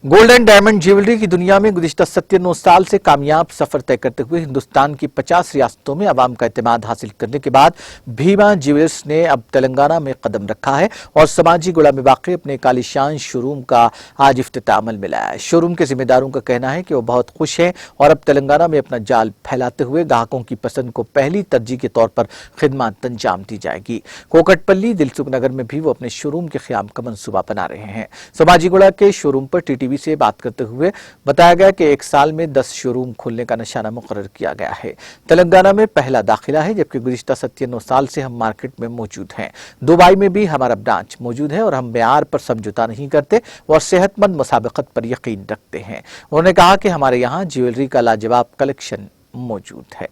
Gold and diamond jewellery की दुनिया में गुज़िश्ता 97 साल से कामयाब सफर तय करते हुए हिंदुस्तान की 50 रियासतों में अवाम का एतमाद हासिल करने के बाद भीमा ज्वेलर्स ने अब तेलंगाना में कदम रखा है और समाजीगुड़ा में वाक़ई अपने कालीशान शोरूम का आज इफ्तिताह अमल में लाया है। शोरूम के जिम्मेदारों का कहना है कि वो बहुत खुश हैं और अब तेलंगाना में अपना जाल फैलाते हुए ग्राहकों की पसंद को पहली तरजीह के तौर पर खिदमत अंजाम दी जाएगी। कोकटपल्ली दिलसुख नगर में भी वो अपने शोरूम के क़याम का मंसूबा बना रहे हैं। समाजीगुड़ा के शोरूम पर TTV से बात करते हुए बताया गया कि एक साल में 10 शोरूम खोलने का निशाना मुकर्रर किया गया है। तेलंगाना में पहला दाखिला है, जबकि गुज़िश्ता 97 साल से हम मार्केट में मौजूद हैं। दुबई में भी हमारा ब्रांच मौजूद है और हम मेयार पर समझौता नहीं करते और सेहतमंद मुसाबकत पर यकीन रखते हैं। उन्होंने कहा कि हमारे यहाँ ज्वेलरी का लाजवाब कलेक्शन मौजूद है।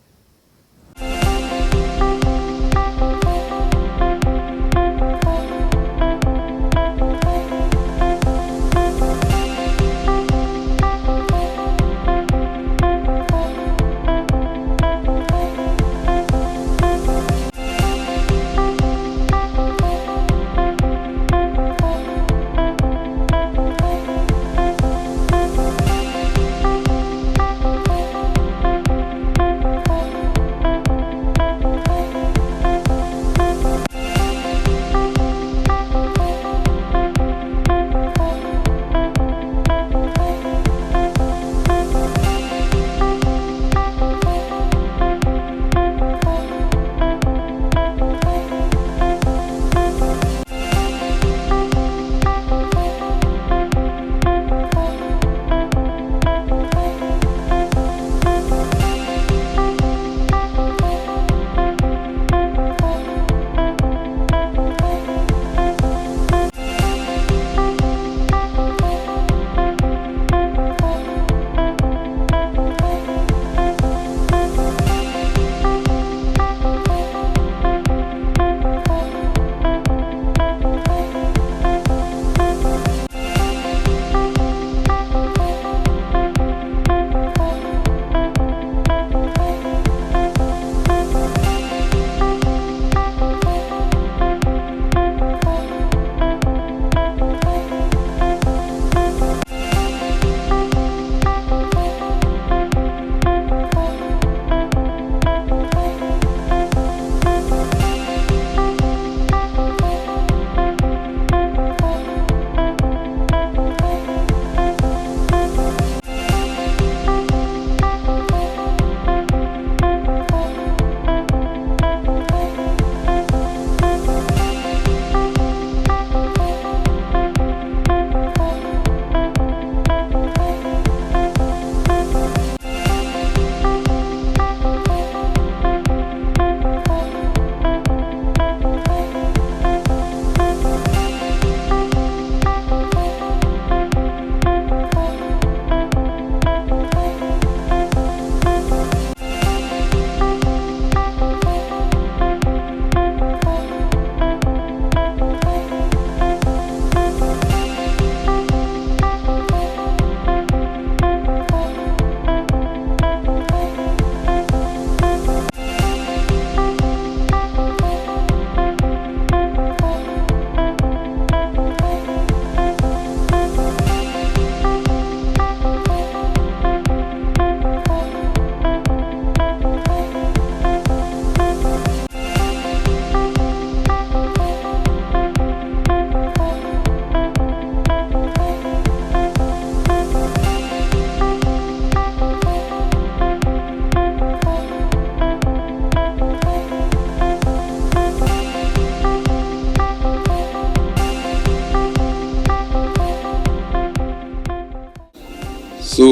So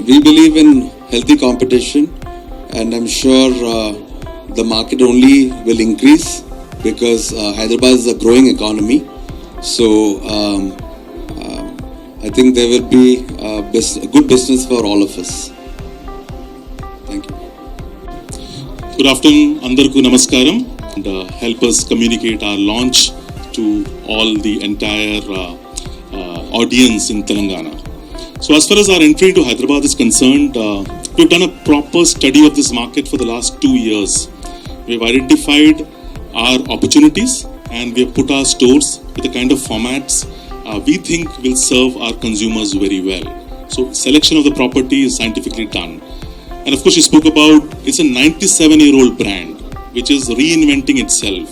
we believe in healthy competition, and I'm sure the market only will increase because Hyderabad is a growing economy. So I think there will be a good business for all of us. Thank you. Good afternoon, Andarku Namaskaram, and help us communicate our launch to all the entire audience in Telangana. So as far as our entry into Hyderabad is concerned, we've done a proper study of this market for the last 2 years. We've identified our opportunities and we have put our stores with the kind of formats we think will serve our consumers very well. So selection of the property is scientifically done. And of course, you spoke about it's a 97-year-old brand which is reinventing itself,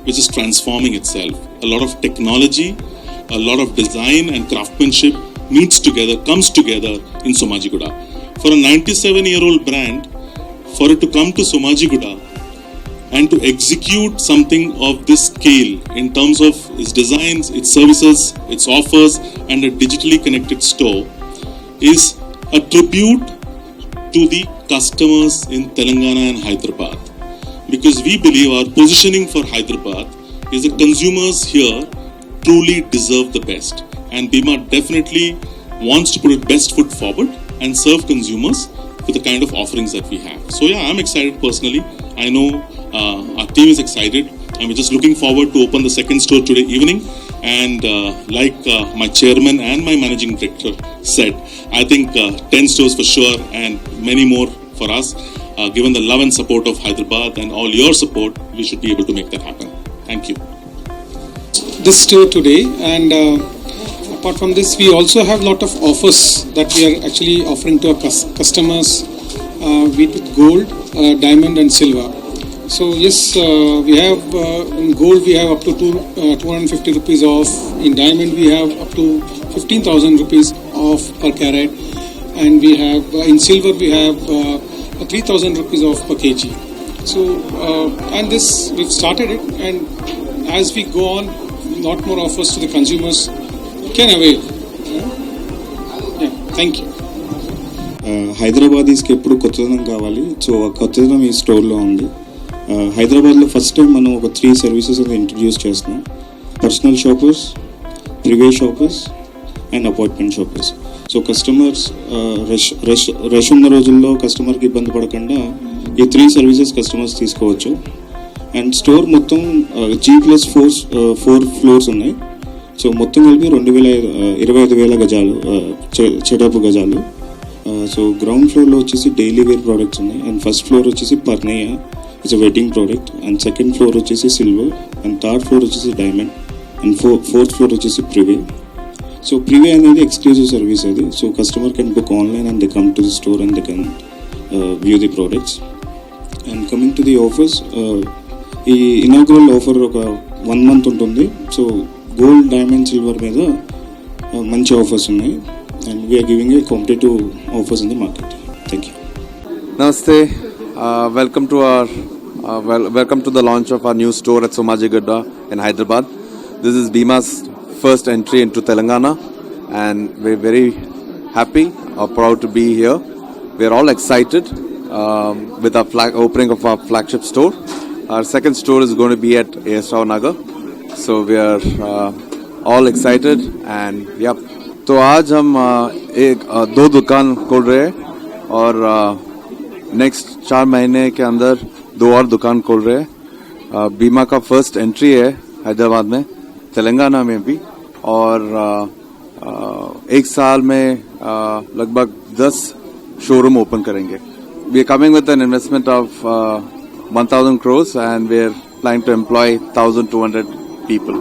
which is transforming itself. A lot of technology, a lot of design and craftsmanship comes together in Somajiguda. For a 97-year-old brand, for it to come to Somajiguda and to execute something of this scale in terms of its designs, its services, its offers, and a digitally connected store is a tribute to the customers in Telangana and Hyderabad. Because we believe our positioning for Hyderabad is the consumers here truly deserve the best. And Bhima definitely wants to put its best foot forward and serve consumers with the kind of offerings that we have. So yeah, I'm excited personally. I know our team is excited, and we're just looking forward to open the second store today evening. And like my chairman and my managing director said, I think 10 stores for sure and many more for us. Given the love and support of Hyderabad and all your support, we should be able to make that happen. Thank you. This store today, and apart from this, we also have a lot of offers that we are actually offering to our customers with gold, diamond and silver. So yes, we have in gold we have up to 250 rupees off. In diamond we have up to 15,000 rupees off per carat, and we have in silver we have 3,000 rupees off per kg. So and this we've started it, and as we go on, lot more offers to the consumers can avail. Yeah, thank you. హైదరాబాదీస్కి ఎప్పుడు కొత్తదనం కావాలి, so ఆ కొత్తదనం ఈ స్టోర్లో ఉంది. హైదరాబాద్లో first time మనం ఒక 3 సర్వీసెస్ ఇంట్రడ్యూస్ చేస్తున్నాం. Personal shoppers, prive shoppers and appointment shoppers. So customers rush ఉన్న రోజుల్లో కస్టమర్కి ఇబ్బంది పడకుండా ఈ 3 సర్వీసెస్ కస్టమర్స్ తీసుకోవచ్చు. అండ్ స్టోర్ మొత్తం G+4 ఫ్లోర్స్ ఉన్నాయి. సో మొత్తం కలిపి 25,000 గజాలు చెడపు గజాలు. సో గ్రౌండ్ ఫ్లోర్లో వచ్చేసి డైలీ వేర్ ప్రోడక్ట్స్ ఉన్నాయి, అండ్ ఫస్ట్ ఫ్లోర్ వచ్చేసి Parneya, it's a wedding product, and second floor వచ్చేసి సిల్వర్, అండ్ థర్డ్ ఫ్లోర్ వచ్చేసి డైమండ్, అండ్ ఫోర్త్ ఫ్లోర్ వచ్చేసి ప్రివే. సో ప్రివే అనేది ఎక్స్క్లూజివ్ సర్వీస్ అది. So customer can book online and they come to the store and they can view the products. And coming to the offers, ఈ inaugural offer ఒక 1 month ఉంటుంది. So gold, diamond, silver మీద మంచి offers ఉన్నాయి, and we are giving a competitive offers in the market. Thank you. Namaste. Welcome to the launch of our new store at Somajiguda in Hyderabad. This is Bhima's first entry into Telangana, and we're very happy or proud to be here. We're all excited with our opening of our flagship store. Our second store is going to be at AS Nagar, so we are all excited. And yep, तो आज हम 2 दुकान खोल रहे हैं, और next 4 महीने के अंदर 2 और दुकान खोल रहे हैं. बीमा का फर्स्ट एंट्री है हैदराबाद में, तेलंगाना में भी, और 1 साल में लगभग 10 शोरूम ओपन करेंगे. We are coming with an investment of 1,000 crores, and we are planning to employ 1,200 people.